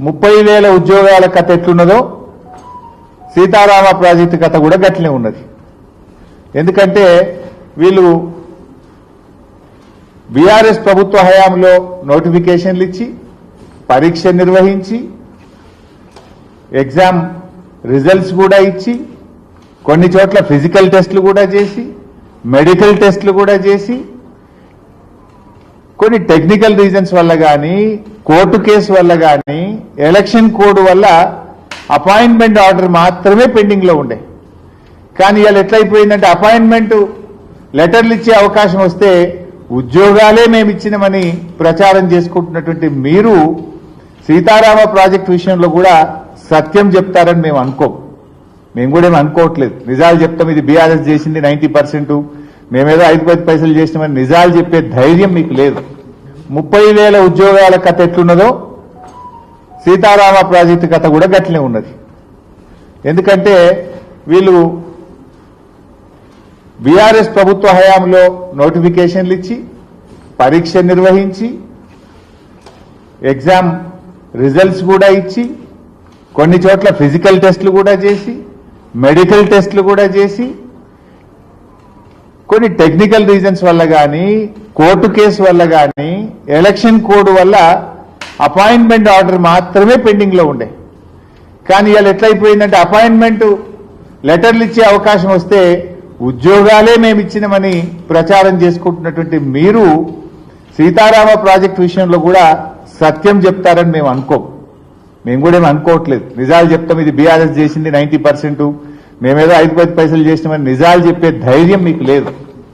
30,000 ఉద్యోగాల కథ ఎట్లున్నదో సీతారామ ప్రాజెక్టు కథ కూడా గట్లనే ఉన్నది. ఎందుకంటే వీళ్ళు బీఆర్ఎస్ ప్రభుత్వ హయాంలో నోటిఫికేషన్లు ఇచ్చి పరీక్ష నిర్వహించి ఎగ్జామ్ రిజల్ట్స్ కూడా ఇచ్చి కొన్ని చోట్ల ఫిజికల్ టెస్టులు కూడా చేసి మెడికల్ టెస్టులు కూడా చేసి కొన్ని టెక్నికల్ రీజన్స్ వల్ల కానీ కోర్టు కేసు వల్ల కానీ ఎలక్షన్ కోడ్ వల్ల అపాయింట్మెంట్ ఆర్డర్ మాత్రమే పెండింగ్ లో ఉండే. కానీ ఇవాళ ఎట్లయిపోయిందంటే అపాయింట్మెంట్ లెటర్లు ఇచ్చే అవకాశం వస్తే ఉద్యోగాలే మేము ఇచ్చినామని ప్రచారం చేసుకుంటున్నటువంటి మీరు సీతారామ ప్రాజెక్టు విషయంలో కూడా సత్యం చెప్తారని మేము కూడా ఏమి అనుకోవట్లేదు. నిజాలు చెప్తాం, ఇది బీఆర్ఎస్ చేసింది 90%, మేమేదో 5-10 పైసలు చేసినామని నిజాలు చెప్పే ధైర్యం మీకు లేదు. 30,000 ఉద్యోగాల కథ ఎట్లున్నదో సీతారామ ప్రాజెక్టు కథ కూడా గట్లనే ఉన్నది. ఎందుకంటే వీళ్ళు బీఆర్ఎస్ ప్రభుత్వ హయాంలో నోటిఫికేషన్లు ఇచ్చి పరీక్ష నిర్వహించి ఎగ్జామ్ రిజల్ట్స్ కూడా ఇచ్చి కొన్ని చోట్ల ఫిజికల్ టెస్టులు కూడా చేసి మెడికల్ టెస్టులు కూడా చేసి కొన్ని టెక్నికల్ రీజన్స్ వల్ల కానీ కోర్టు కేసు వల్ల కానీ ఎలక్షన్ కోడ్ వల్ల అపాయింట్మెంట్ ఆర్డర్ మాత్రమే పెండింగ్ లో ఉండే. కానీ ఇవాళ ఎట్లయిపోయిందంటే అపాయింట్మెంట్ లెటర్లు ఇచ్చే అవకాశం వస్తే ఉద్యోగాలే మేము ఇచ్చినామని ప్రచారం చేసుకుంటున్నటువంటి మీరు సీతారామ ప్రాజెక్టు విషయంలో కూడా సత్యం చెప్తారని మేము కూడా ఏమి అనుకోవట్లేదు. నిజాలు చెప్తాం, ఇది బీఆర్ఎస్ చేసింది 90%, మేమేదో 5-10 పైసలు చేసినామని నిజాలు చెప్పే ధైర్యం మీకు లేదు.